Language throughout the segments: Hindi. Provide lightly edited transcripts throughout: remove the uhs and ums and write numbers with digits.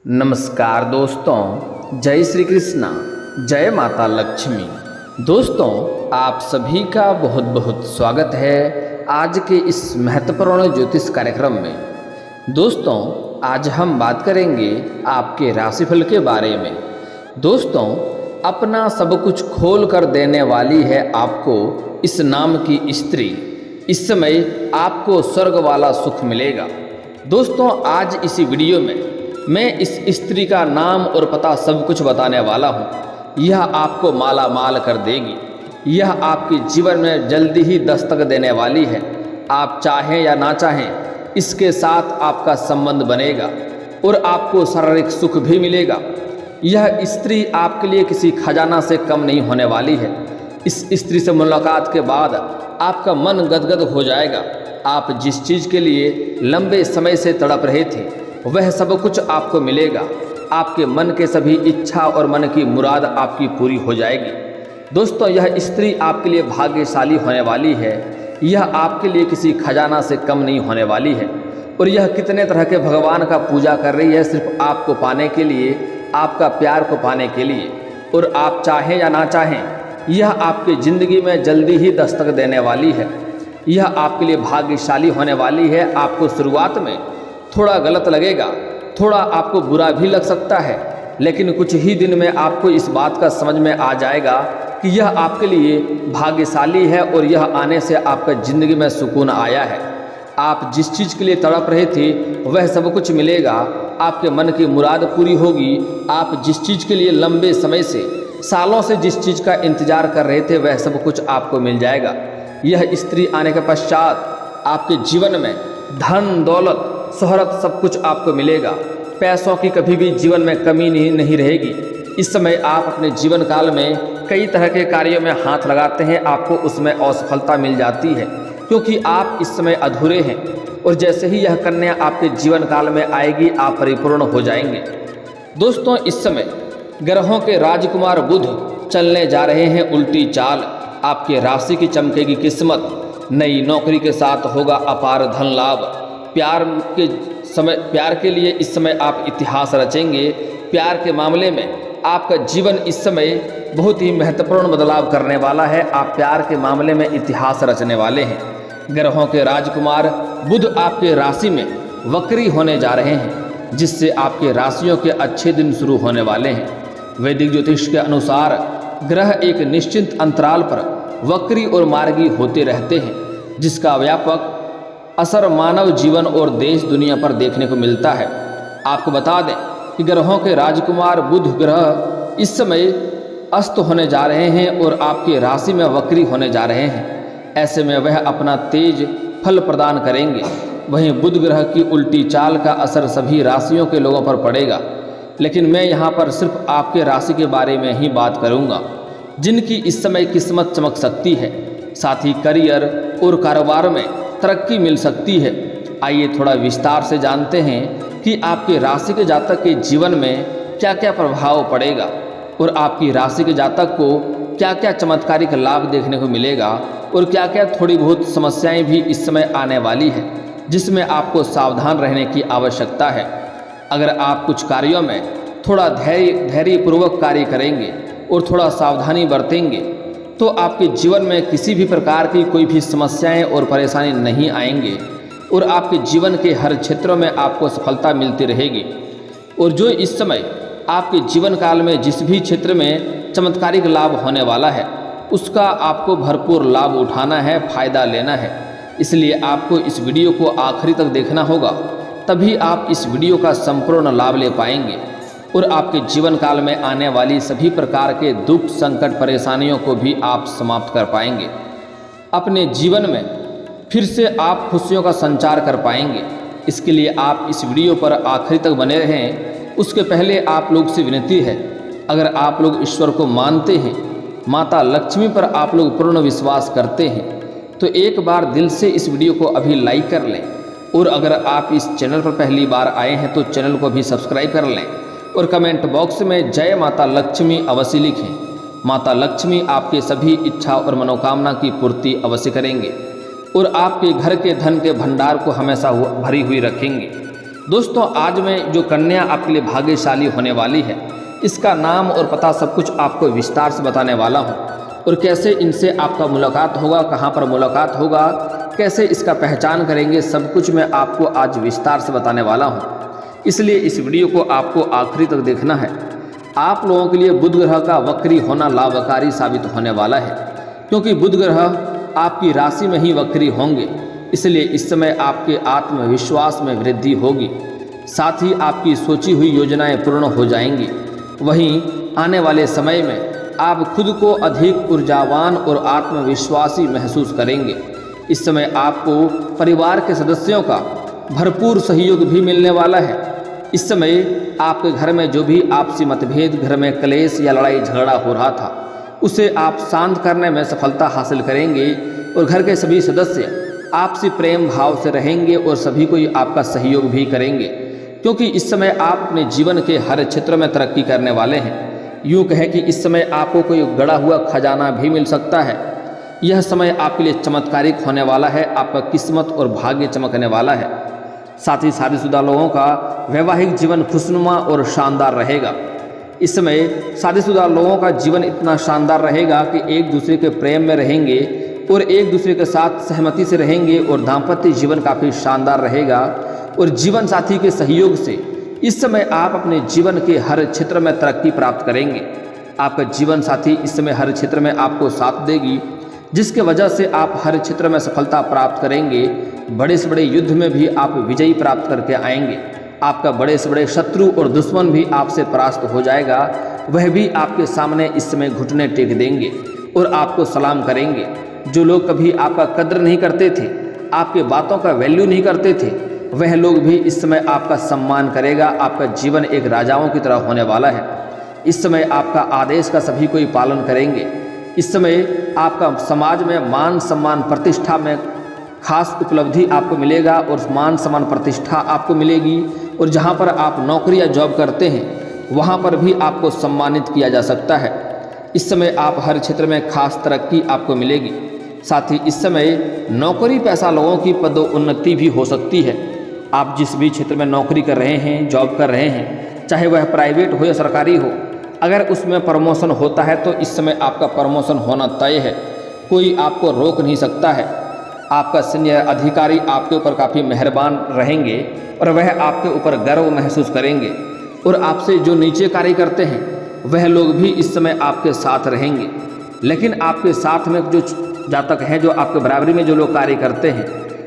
नमस्कार दोस्तों, जय श्री कृष्णा, जय माता लक्ष्मी। दोस्तों, आप सभी का बहुत बहुत स्वागत है आज के इस महत्वपूर्ण ज्योतिष कार्यक्रम में। दोस्तों, आज हम बात करेंगे आपके राशिफल के बारे में। दोस्तों, अपना सब कुछ खोल कर देने वाली है आपको इस नाम की स्त्री। इस समय आपको स्वर्ग वाला सुख मिलेगा। दोस्तों, आज इसी वीडियो में मैं इस स्त्री का नाम और पता सब कुछ बताने वाला हूँ। यह आपको माला माल कर देगी। यह आपके जीवन में जल्दी ही दस्तक देने वाली है। आप चाहें या ना चाहें, इसके साथ आपका संबंध बनेगा और आपको शारीरिक सुख भी मिलेगा। यह स्त्री आपके लिए किसी खजाना से कम नहीं होने वाली है। इस स्त्री से मुलाकात के बाद आपका मन गदगद हो जाएगा। आप जिस चीज़ के लिए लंबे समय से तड़प रहे थे वह सब कुछ आपको मिलेगा। आपके मन के सभी इच्छा और मन की मुराद आपकी पूरी हो जाएगी। दोस्तों, यह स्त्री आपके लिए भाग्यशाली होने वाली है। यह आपके लिए किसी खजाना से कम नहीं होने वाली है। और यह कितने तरह के भगवान का पूजा कर रही है सिर्फ आपको पाने के लिए, आपका प्यार को पाने के लिए। और आप चाहें या ना चाहें, यह आपकी ज़िंदगी में जल्दी ही दस्तक देने वाली है। यह आपके लिए भाग्यशाली होने वाली है। आपको शुरुआत में थोड़ा गलत लगेगा, थोड़ा आपको बुरा भी लग सकता है, लेकिन कुछ ही दिन में आपको इस बात का समझ में आ जाएगा कि यह आपके लिए भाग्यशाली है और यह आने से आपका ज़िंदगी में सुकून आया है। आप जिस चीज़ के लिए तड़प रहे थे वह सब कुछ मिलेगा। आपके मन की मुराद पूरी होगी। आप जिस चीज़ के लिए लंबे समय से, सालों से जिस चीज़ का इंतजार कर रहे थे वह सब कुछ आपको मिल जाएगा। यह स्त्री आने के पश्चात आपके जीवन में धन, दौलत, शोहरत सब कुछ आपको मिलेगा। पैसों की कभी भी जीवन में कमी नहीं रहेगी। इस समय आप अपने जीवन काल में कई तरह के कार्यों में हाथ लगाते हैं, आपको उसमें असफलता मिल जाती है क्योंकि आप इस समय अधूरे हैं। और जैसे ही यह कन्या आपके जीवन काल में आएगी आप परिपूर्ण हो जाएंगे। दोस्तों, इस समय ग्रहों के राजकुमार बुध चलने जा रहे हैं उल्टी चाल। आपके राशि की चमकेगी किस्मत। नई नौकरी के साथ होगा अपार धन लाभ। प्यार के लिए इस समय आप इतिहास रचेंगे। प्यार के मामले में आपका जीवन इस समय बहुत ही महत्वपूर्ण बदलाव करने वाला है। आप प्यार के मामले में इतिहास रचने वाले हैं। ग्रहों के राजकुमार बुध आपके राशि में वक्री होने जा रहे हैं, जिससे आपके राशियों के अच्छे दिन शुरू होने वाले हैं। वैदिक ज्योतिष के अनुसार ग्रह एक निश्चित अंतराल पर वक्री और मार्गी होते रहते हैं, जिसका व्यापक असर मानव जीवन और देश दुनिया पर देखने को मिलता है। आपको बता दें कि ग्रहों के राजकुमार बुध ग्रह इस समय अस्त होने जा रहे हैं और आपकी राशि में वक्री होने जा रहे हैं। ऐसे में वह अपना तेज फल प्रदान करेंगे। वहीं बुध ग्रह की उल्टी चाल का असर सभी राशियों के लोगों पर पड़ेगा, लेकिन मैं यहाँ पर सिर्फ आपके राशि के बारे में ही बात करूँगा, जिनकी इस समय किस्मत चमक सकती है। साथ ही करियर और कारोबार में तरक्की मिल सकती है। आइए थोड़ा विस्तार से जानते हैं कि आपके राशि के जातक के जीवन में क्या क्या प्रभाव पड़ेगा और आपकी राशि के जातक को क्या क्या चमत्कारिक लाभ देखने को मिलेगा और क्या क्या थोड़ी बहुत समस्याएं भी इस समय आने वाली है, जिसमें आपको सावधान रहने की आवश्यकता है। अगर आप कुछ कार्यों में थोड़ा धैर्यपूर्वक कार्य करेंगे और थोड़ा सावधानी बरतेंगे तो आपके जीवन में किसी भी प्रकार की कोई भी समस्याएं और परेशानी नहीं आएंगे और आपके जीवन के हर क्षेत्रों में आपको सफलता मिलती रहेगी। और जो इस समय आपके जीवन काल में जिस भी क्षेत्र में चमत्कारिक लाभ होने वाला है उसका आपको भरपूर लाभ उठाना है, फायदा लेना है। इसलिए आपको इस वीडियो को आखिरी तक देखना होगा, तभी आप इस वीडियो का संपूर्ण लाभ ले पाएंगे और आपके जीवन काल में आने वाली सभी प्रकार के दुख, संकट, परेशानियों को भी आप समाप्त कर पाएंगे। अपने जीवन में फिर से आप खुशियों का संचार कर पाएंगे। इसके लिए आप इस वीडियो पर आखिरी तक बने रहें। उसके पहले आप लोग से विनती है, अगर आप लोग ईश्वर को मानते हैं, माता लक्ष्मी पर आप लोग पूर्ण विश्वास करते हैं, तो एक बार दिल से इस वीडियो को अभी लाइक कर लें। और अगर आप इस चैनल पर पहली बार आए हैं तो चैनल को भी सब्सक्राइब कर लें और कमेंट बॉक्स में जय माता लक्ष्मी अवश्य लिखें। माता लक्ष्मी आपके सभी इच्छा और मनोकामना की पूर्ति अवश्य करेंगे और आपके घर के धन के भंडार को हमेशा भरी हुई रखेंगे। दोस्तों आज में जो कन्या आपके लिए भाग्यशाली होने वाली है, इसका नाम और पता सब कुछ आपको विस्तार से बताने वाला हूँ, और कैसे इनसे आपका मुलाकात होगा, कहाँ पर मुलाकात होगा, कैसे इसका पहचान करेंगे, सब कुछ मैं आपको आज विस्तार से बताने वाला हूँ। इसलिए इस वीडियो को आपको आखिरी तक देखना है। आप लोगों के लिए बुध ग्रह का वक्री होना लाभकारी साबित होने वाला है, क्योंकि बुध ग्रह आपकी राशि में ही वक्री होंगे। इसलिए इस समय आपके आत्मविश्वास में वृद्धि होगी, साथ ही आपकी सोची हुई योजनाएं पूर्ण हो जाएंगी। वहीं आने वाले समय में आप खुद को अधिक ऊर्जावान और आत्मविश्वासी महसूस करेंगे। इस समय आपको परिवार के सदस्यों का भरपूर सहयोग भी मिलने वाला है। इस समय आपके घर में जो भी आपसी मतभेद, घर में क्लेश या लड़ाई झगड़ा हो रहा था, उसे आप शांत करने में सफलता हासिल करेंगे और घर के सभी सदस्य आपसी प्रेम भाव से रहेंगे और सभी को आपका सहयोग भी करेंगे, क्योंकि इस समय आप अपने जीवन के हर क्षेत्र में तरक्की करने वाले हैं। यूँ कहें कि इस समय आपको कोई गड़ा हुआ खजाना भी मिल सकता है। यह समय आपके लिए चमत्कारिक होने वाला है, आपका किस्मत और भाग्य चमकने वाला है। साथ ही शादीशुदा लोगों का वैवाहिक जीवन खुशनुमा और शानदार रहेगा। इस समय शादीशुदा लोगों का जीवन इतना शानदार रहेगा कि एक दूसरे के प्रेम में रहेंगे और एक दूसरे के साथ सहमति से रहेंगे, और दाम्पत्य जीवन काफ़ी शानदार रहेगा। और जीवन साथी के सहयोग से इस समय आप अपने जीवन के हर क्षेत्र में तरक्की प्राप्त करेंगे। आपका जीवन साथी इस समय हर क्षेत्र में आपको साथ देगी, जिसके वजह से आप हर क्षेत्र में सफलता प्राप्त करेंगे। बड़े से बड़े युद्ध में भी आप विजयी प्राप्त करके आएंगे। आपका बड़े से बड़े शत्रु और दुश्मन भी आपसे परास्त हो जाएगा, वह भी आपके सामने इस समय घुटने टेक देंगे और आपको सलाम करेंगे। जो लोग कभी आपका कद्र नहीं करते थे, आपके बातों का वैल्यू नहीं करते थे, वह लोग भी इस समय आपका सम्मान करेगा। आपका जीवन एक राजाओं की तरह होने वाला है। इस समय आपका आदेश का सभी कोई पालन करेंगे। इस समय आपका समाज में मान सम्मान प्रतिष्ठा में खास उपलब्धि आपको मिलेगा और मान सम्मान प्रतिष्ठा आपको मिलेगी। और जहां पर आप नौकरी या जॉब करते हैं, वहां पर भी आपको सम्मानित किया जा सकता है। इस समय आप हर क्षेत्र में खास तरक्की आपको मिलेगी। साथ ही इस समय नौकरी पेशा लोगों की पदोन्नति भी हो सकती है। आप जिस भी क्षेत्र में नौकरी कर रहे हैं, जॉब कर रहे हैं, चाहे वह प्राइवेट हो या सरकारी हो, अगर उसमें प्रमोशन होता है तो इस समय आपका प्रमोशन होना तय है, कोई आपको रोक नहीं सकता है। आपका सीनियर अधिकारी आपके ऊपर काफ़ी मेहरबान रहेंगे और वह आपके ऊपर गर्व महसूस करेंगे। और आपसे जो नीचे कार्य करते हैं, वह लोग भी इस समय आपके साथ रहेंगे। लेकिन आपके साथ में जो जातक हैं, जो आपके बराबरी में जो लोग कार्य करते हैं,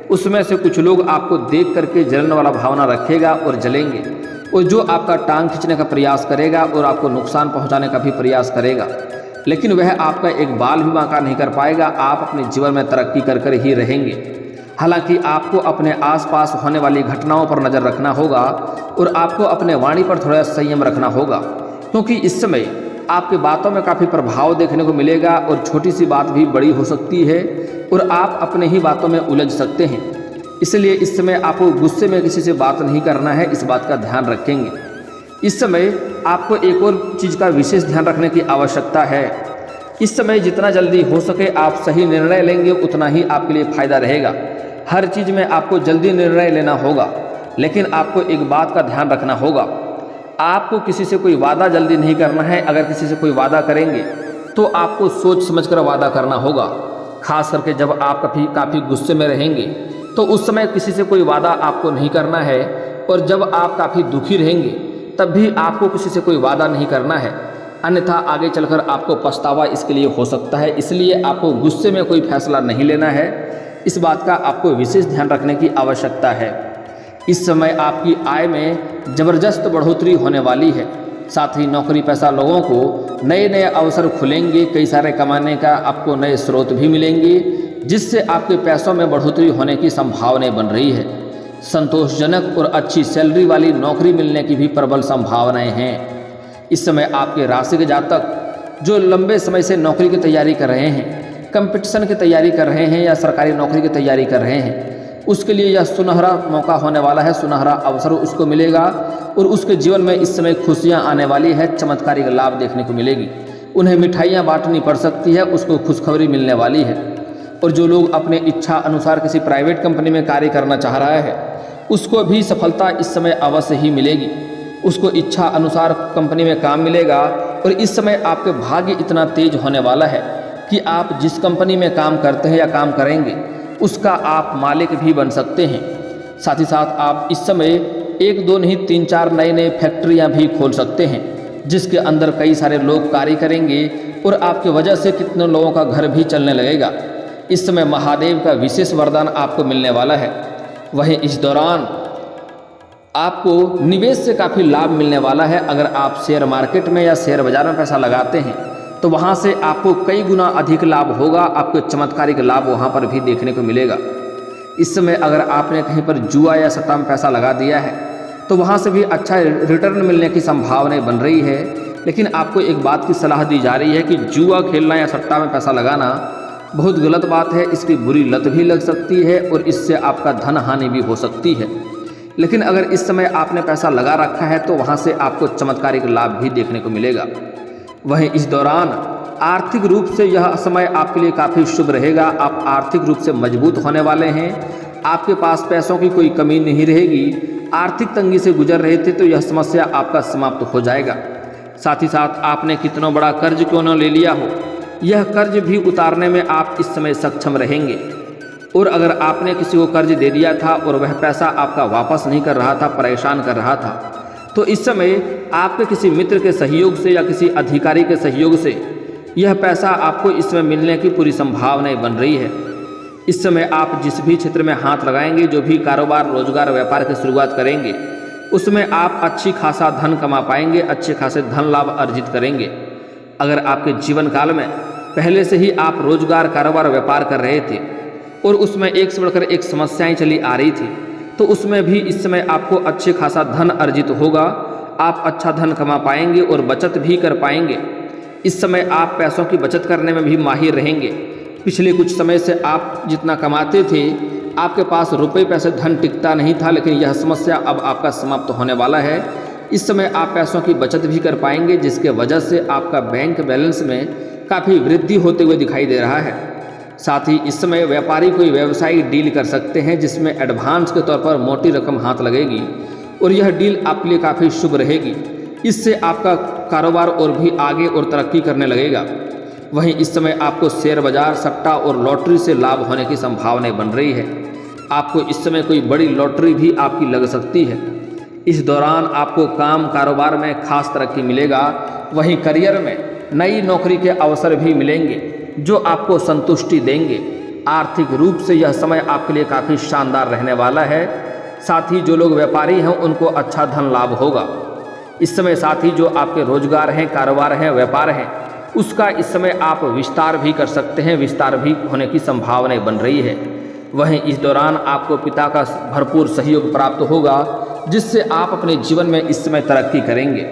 उसमें से कुछ लोग आपको देख करके जलन वाला भावना रखेगा और जलेंगे, और जो आपका टांग खींचने का प्रयास करेगा और आपको नुकसान पहुंचाने का भी प्रयास करेगा, लेकिन वह आपका एक बाल भी बांका नहीं कर पाएगा। आप अपने जीवन में तरक्की कर कर ही रहेंगे। हालांकि आपको अपने आसपास होने वाली घटनाओं पर नज़र रखना होगा और आपको अपने वाणी पर थोड़ा संयम रखना होगा, क्योंकि इस समय आपकी बातों में काफ़ी प्रभाव देखने को मिलेगा और छोटी सी बात भी बड़ी हो सकती है और आप अपने ही बातों में उलझ सकते हैं। इसलिए इस समय आपको गुस्से में किसी से बात नहीं करना है, इस बात का ध्यान रखेंगे। इस समय आपको एक और चीज़ का विशेष ध्यान रखने की आवश्यकता है। इस समय जितना जल्दी हो सके आप सही निर्णय लेंगे, उतना ही आपके लिए फायदा रहेगा। हर चीज़ में आपको जल्दी निर्णय लेना होगा, लेकिन आपको एक बात का ध्यान रखना होगा, आपको किसी से कोई वादा जल्दी नहीं करना है। अगर किसी से कोई वादा करेंगे तो आपको सोच समझकर वादा करना होगा। खास करके जब आप काफ़ी गुस्से में रहेंगे तो उस समय किसी से कोई वादा आपको नहीं करना है, और जब आप काफ़ी दुखी रहेंगे तब भी आपको किसी से कोई वादा नहीं करना है, अन्यथा आगे चलकर आपको पछतावा इसके लिए हो सकता है। इसलिए आपको गुस्से में कोई फैसला नहीं लेना है, इस बात का आपको विशेष ध्यान रखने की आवश्यकता है। इस समय आपकी आय में ज़बरदस्त बढ़ोतरी होने वाली है। साथ ही नौकरी पेशा लोगों को नए नए अवसर खुलेंगे, कई सारे कमाने का आपको नए स्रोत भी मिलेंगे, जिससे आपके पैसों में बढ़ोतरी होने की संभावनाएं बन रही है। संतोषजनक और अच्छी सैलरी वाली नौकरी मिलने की भी प्रबल संभावनाएं हैं। इस समय आपके राशि के जातक जो लंबे समय से नौकरी की तैयारी कर रहे हैं, कंपटीशन की तैयारी कर रहे हैं या सरकारी नौकरी की तैयारी कर रहे हैं, उसके लिए यह सुनहरा मौका होने वाला है, सुनहरा अवसर उसको मिलेगा और उसके जीवन में इस समय खुशियां आने वाली है, चमत्कारिक लाभ देखने को मिलेगी। उन्हें मिठाइयाँ बांटनी पड़ सकती है, उसको खुशखबरी मिलने वाली है। और जो लोग अपने इच्छा अनुसार किसी प्राइवेट कंपनी में कार्य करना चाह रहा है, उसको भी सफलता इस समय अवश्य ही मिलेगी। उसको इच्छा अनुसार कंपनी में काम मिलेगा और इस समय आपके भाग्य इतना तेज होने वाला है कि आप जिस कंपनी में काम करते हैं या काम करेंगे उसका आप मालिक भी बन सकते हैं। साथ ही साथ आप इस समय 1-2 नहीं 3-4 नए फैक्ट्रियां भी खोल सकते हैं, जिसके अंदर कई सारे लोग कार्य करेंगे और आपकी वजह से कितने लोगों का घर भी चलने लगेगा। इस समय महादेव का विशेष वरदान आपको मिलने वाला है। वहीं इस दौरान आपको निवेश से काफ़ी लाभ मिलने वाला है। अगर आप शेयर मार्केट में या शेयर बाजार में पैसा लगाते हैं तो वहाँ से आपको कई गुना अधिक लाभ होगा। आपको चमत्कारिक लाभ वहाँ पर भी देखने को मिलेगा। इस समय अगर आपने कहीं पर जुआ या सट्टा में पैसा लगा दिया है तो वहाँ से भी अच्छा रिटर्न मिलने की संभावनाएं बन रही है। लेकिन आपको एक बात की सलाह दी जा रही है कि जुआ खेलना या सट्टा में पैसा लगाना बहुत गलत बात है। इसकी बुरी लत भी लग सकती है और इससे आपका धन हानि भी हो सकती है। लेकिन अगर इस समय आपने पैसा लगा रखा है तो वहाँ से आपको चमत्कारिक लाभ भी देखने को मिलेगा। वहीं इस दौरान आर्थिक रूप से यह समय आपके लिए काफ़ी शुभ रहेगा। आप आर्थिक रूप से मजबूत होने वाले हैं। आपके पास पैसों की कोई कमी नहीं रहेगी। आर्थिक तंगी से गुजर रहे थे तो यह समस्या आपका समाप्त हो जाएगा। साथ ही साथ आपने कितना बड़ा कर्ज क्यों न ले लिया हो, यह कर्ज भी उतारने में आप इस समय सक्षम रहेंगे। और अगर आपने किसी को कर्ज दे दिया था और वह पैसा आपका वापस नहीं कर रहा था, परेशान कर रहा था, तो इस समय आपके किसी मित्र के सहयोग से या किसी अधिकारी के सहयोग से यह पैसा आपको इस समय मिलने की पूरी संभावनाएं बन रही है। इस समय आप जिस भी क्षेत्र में हाथ लगाएंगे, जो भी कारोबार रोजगार व्यापार की शुरुआत करेंगे, उसमें आप अच्छी खासा धन कमा पाएंगे, अच्छे खासे धन लाभ अर्जित करेंगे। अगर आपके जीवन काल में पहले से ही आप रोजगार कारोबार व्यापार कर रहे थे और उसमें एक से बढ़कर एक समस्याएं चली आ रही थी, तो उसमें भी इस समय आपको अच्छे खासा धन अर्जित होगा। आप अच्छा धन कमा पाएंगे और बचत भी कर पाएंगे। इस समय आप पैसों की बचत करने में भी माहिर रहेंगे। पिछले कुछ समय से आप जितना कमाते थे, आपके पास रुपए पैसे धन टिकता नहीं था, लेकिन यह समस्या अब आपका समाप्त होने वाला है। इस समय आप पैसों की बचत भी कर पाएंगे, जिसके वजह से आपका बैंक बैलेंस में काफ़ी वृद्धि होते हुए दिखाई दे रहा है। साथ ही इस समय व्यापारी कोई व्यवसायिक डील कर सकते हैं जिसमें एडवांस के तौर पर मोटी रकम हाथ लगेगी और यह डील आपके लिए काफ़ी शुभ रहेगी। इससे आपका कारोबार और भी आगे और तरक्की करने लगेगा। वहीं इस समय आपको शेयर बाजार, सट्टा और लॉटरी से लाभ होने की संभावनाएं बन रही है। आपको इस समय कोई बड़ी लॉटरी भी आपकी लग सकती है। इस दौरान आपको काम कारोबार में खास तरक्की मिलेगा। वहीं करियर में नई नौकरी के अवसर भी मिलेंगे जो आपको संतुष्टि देंगे। आर्थिक रूप से यह समय आपके लिए काफ़ी शानदार रहने वाला है। साथ ही जो लोग व्यापारी हैं उनको अच्छा धन लाभ होगा इस समय। साथ ही जो आपके रोजगार हैं, कारोबार हैं, व्यापार हैं, उसका इस समय आप विस्तार भी कर सकते हैं। विस्तार भी होने की संभावनाएं बन रही है। वहीं इस दौरान आपको पिता का भरपूर सहयोग प्राप्त होगा, जिससे आप अपने जीवन में इस समय तरक्की करेंगे।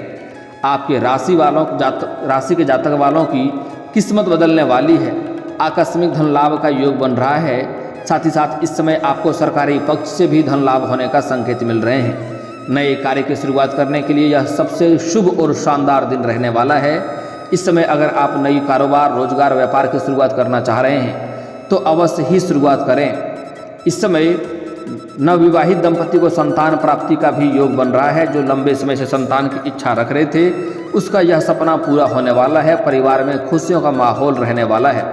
आपके राशि के जातक वालों की किस्मत बदलने वाली है। आकस्मिक धन लाभ का योग बन रहा है। साथ ही साथ इस समय आपको सरकारी पक्ष से भी धन लाभ होने का संकेत मिल रहे हैं। नए कार्य की शुरुआत करने के लिए यह सबसे शुभ और शानदार दिन रहने वाला है। इस समय अगर आप नई कारोबार, रोजगार, व्यापार की शुरुआत करना चाह रहे हैं तो अवश्य ही शुरुआत करें। इस समय नवविवाहित दंपति को संतान प्राप्ति का भी योग बन रहा है। जो लंबे समय से संतान की इच्छा रख रहे थे, उसका यह सपना पूरा होने वाला है। परिवार में खुशियों का माहौल रहने वाला है।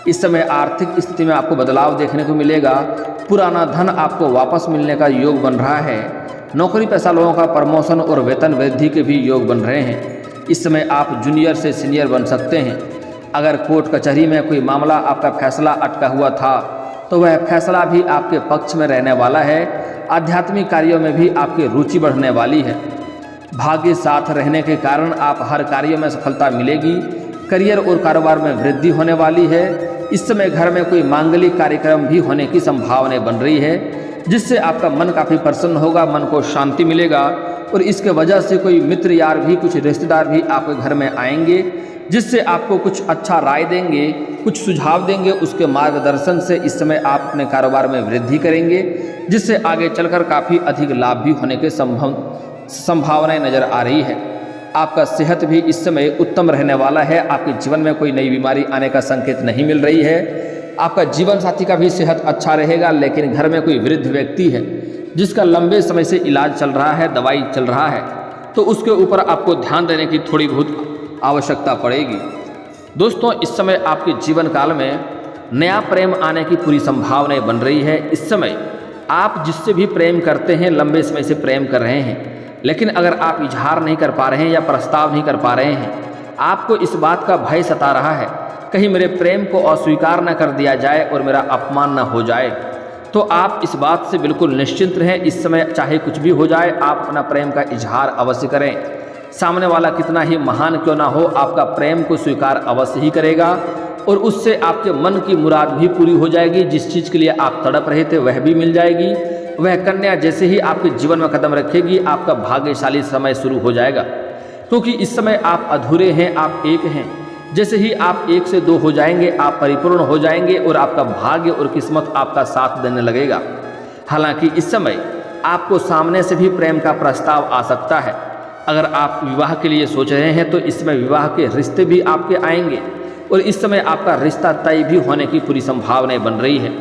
इस समय आर्थिक स्थिति में आपको बदलाव देखने को मिलेगा। पुराना धन आपको वापस मिलने का योग बन रहा है। नौकरी पेशा लोगों का प्रमोशन और वेतन वृद्धि के भी योग बन रहे हैं। इस समय आप जूनियर से सीनियर बन सकते हैं। अगर कोर्ट कचहरी में कोई मामला, आपका फैसला अटका हुआ था, तो वह फैसला भी आपके पक्ष में रहने वाला है। आध्यात्मिक कार्यों में भी आपकी रुचि बढ़ने वाली है। भाग्य साथ रहने के कारण आप हर कार्य में सफलता मिलेगी। करियर और कारोबार में वृद्धि होने वाली है। इस समय घर में कोई मांगलिक कार्यक्रम भी होने की संभावनाएं बन रही है, जिससे आपका मन काफ़ी प्रसन्न होगा, मन को शांति मिलेगा और इसके वजह से कोई मित्र यार भी, कुछ रिश्तेदार भी आपके घर में आएंगे, जिससे आपको कुछ अच्छा राय देंगे, कुछ सुझाव देंगे। उसके मार्गदर्शन से इस समय आप अपने कारोबार में वृद्धि करेंगे, जिससे आगे चलकर काफ़ी अधिक लाभ भी होने के संभावनाएं नज़र आ रही है। आपका सेहत भी इस समय उत्तम रहने वाला है। आपके जीवन में कोई नई बीमारी आने का संकेत नहीं मिल रही है। आपका जीवन साथी का भी सेहत अच्छा रहेगा, लेकिन घर में कोई वृद्ध व्यक्ति है जिसका लंबे समय से इलाज चल रहा है, दवाई चल रहा है, तो उसके ऊपर आपको ध्यान देने की थोड़ी बहुत आवश्यकता पड़ेगी। दोस्तों, इस समय आपके जीवन काल में नया प्रेम आने की पूरी संभावनाएं बन रही है। इस समय आप जिससे भी प्रेम करते हैं, लंबे समय से प्रेम कर रहे हैं, लेकिन अगर आप इजहार नहीं कर पा रहे हैं या प्रस्ताव नहीं कर पा रहे हैं, आपको इस बात का भय सता रहा है कहीं मेरे प्रेम को अस्वीकार न कर दिया जाए और मेरा अपमान न हो जाए, तो आप इस बात से बिल्कुल निश्चिंत रहें। इस समय चाहे कुछ भी हो जाए, आप अपना प्रेम का इजहार अवश्य करें। सामने वाला कितना ही महान क्यों ना हो, आपका प्रेम को स्वीकार अवश्य ही करेगा और उससे आपके मन की मुराद भी पूरी हो जाएगी। जिस चीज़ के लिए आप तड़प रहे थे वह भी मिल जाएगी। वह कन्या जैसे ही आपके जीवन में कदम रखेगी, आपका भाग्यशाली समय शुरू हो जाएगा, क्योंकि इस समय आप अधूरे हैं, आप एक हैं। जैसे ही आप एक से दो हो जाएंगे, आप परिपूर्ण हो जाएंगे और आपका भाग्य और किस्मत आपका साथ देने लगेगा। हालांकि इस समय आपको सामने से भी प्रेम का प्रस्ताव आ सकता है। अगर आप विवाह के लिए सोच रहे हैं तो इसमें विवाह के रिश्ते भी आपके आएंगे और इस समय आपका रिश्ता तय भी होने की पूरी संभावनाएं बन रही है।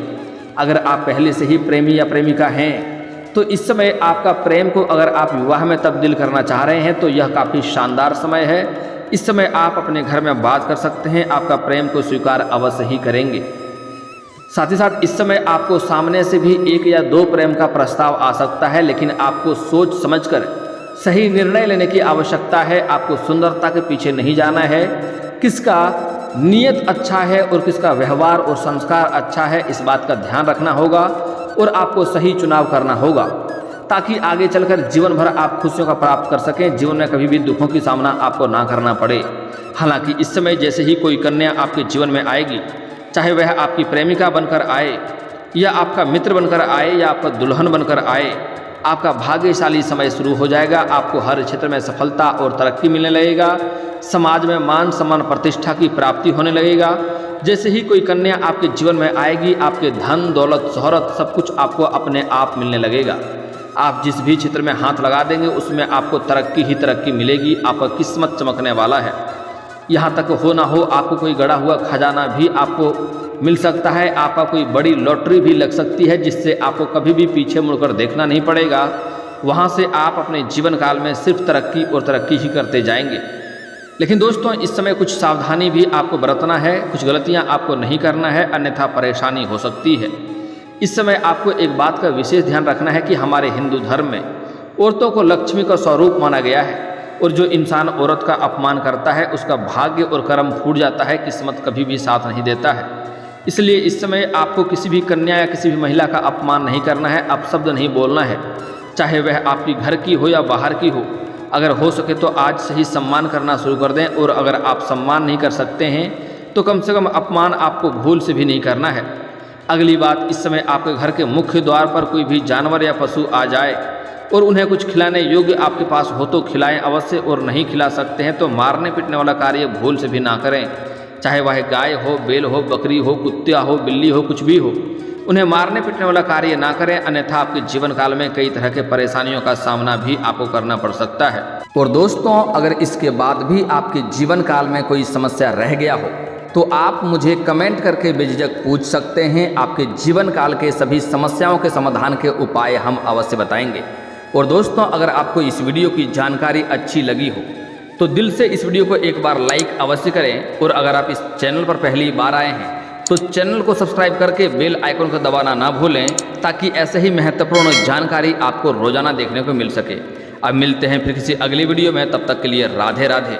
अगर आप पहले से ही प्रेमी या प्रेमिका हैं तो इस समय आपका प्रेम को अगर आप विवाह में तब्दील करना चाह रहे हैं तो यह काफ़ी शानदार समय है। इस समय आप अपने घर में बात कर सकते हैं, आपका प्रेम को स्वीकार अवश्य ही करेंगे। साथ ही साथ इस समय आपको सामने से भी एक या दो प्रेम का प्रस्ताव आ सकता है, लेकिन आपको सोच समझकर सही निर्णय लेने की आवश्यकता है। आपको सुंदरता के पीछे नहीं जाना है, किसका नीयत अच्छा है और किसका व्यवहार और संस्कार अच्छा है, इस बात का ध्यान रखना होगा और आपको सही चुनाव करना होगा, ताकि आगे चलकर जीवन भर आप खुशियों का प्राप्त कर सकें, जीवन में कभी भी दुखों की सामना आपको ना करना पड़े। हालांकि इस समय जैसे ही कोई कन्या आपके जीवन में आएगी, चाहे वह आपकी प्रेमिका बनकर आए या आपका मित्र बनकर आए या आपका दुल्हन बनकर आए, आपका भाग्यशाली समय शुरू हो जाएगा। आपको हर क्षेत्र में सफलता और तरक्की मिलने लगेगा, समाज में मान सम्मान प्रतिष्ठा की प्राप्ति होने लगेगा। जैसे ही कोई कन्या आपके जीवन में आएगी, आपके धन दौलत शोहरत सब कुछ आपको अपने आप मिलने लगेगा। आप जिस भी क्षेत्र में हाथ लगा देंगे उसमें आपको तरक्की ही तरक्की मिलेगी, आपका किस्मत चमकने वाला है। यहाँ तक हो ना हो, आपको कोई गड़ा हुआ खजाना भी आपको मिल सकता है, आपका कोई बड़ी लॉटरी भी लग सकती है, जिससे आपको कभी भी पीछे मुड़कर देखना नहीं पड़ेगा। वहाँ से आप अपने जीवन काल में सिर्फ तरक्की और तरक्की ही करते जाएंगे। लेकिन दोस्तों, इस समय कुछ सावधानी भी आपको बरतना है, कुछ गलतियाँ आपको नहीं करना है, अन्यथा परेशानी हो सकती है। इस समय आपको एक बात का विशेष ध्यान रखना है कि हमारे हिंदू धर्म में औरतों को लक्ष्मी का स्वरूप माना गया है और जो इंसान औरत का अपमान करता है उसका भाग्य और कर्म फूट जाता है, किस्मत कभी भी साथ नहीं देता है। इसलिए इस समय आपको किसी भी कन्या या किसी भी महिला का अपमान नहीं करना है, अपशब्द नहीं बोलना है, चाहे वह आपकी घर की हो या बाहर की हो। अगर हो सके तो आज से ही सम्मान करना शुरू कर दें, और अगर आप सम्मान नहीं कर सकते हैं तो कम से कम अपमान आपको भूल से भी नहीं करना है। अगली बात, इस समय आपके घर के मुख्य द्वार पर कोई भी जानवर या पशु आ जाए और उन्हें कुछ खिलाने योग्य आपके पास हो तो खिलाएं अवश्य, और नहीं खिला सकते हैं तो मारने पीटने वाला कार्य भूल से भी ना करें। चाहे वह गाय हो, बैल हो, बकरी हो, कुत्ता हो, बिल्ली हो, कुछ भी हो, उन्हें मारने पीटने वाला कार्य ना करें, अन्यथा आपके जीवन काल में कई तरह के परेशानियों का सामना भी आपको करना पड़ सकता है। और दोस्तों, अगर इसके बाद भी आपके जीवन काल में कोई समस्या रह गया हो तो आप मुझे कमेंट करके बेझिझक पूछ सकते हैं। आपके जीवन काल के सभी समस्याओं के समाधान के उपाय हम अवश्य बताएंगे। और दोस्तों, अगर आपको इस वीडियो की जानकारी अच्छी लगी हो तो दिल से इस वीडियो को एक बार लाइक अवश्य करें, और अगर आप इस चैनल पर पहली बार आए हैं तो चैनल को सब्सक्राइब करके बेल आइकन को दबाना ना भूलें, ताकि ऐसे ही महत्वपूर्ण जानकारी आपको रोजाना देखने को मिल सके। अब मिलते हैं फिर किसी अगली वीडियो में, तब तक के लिए राधे राधे।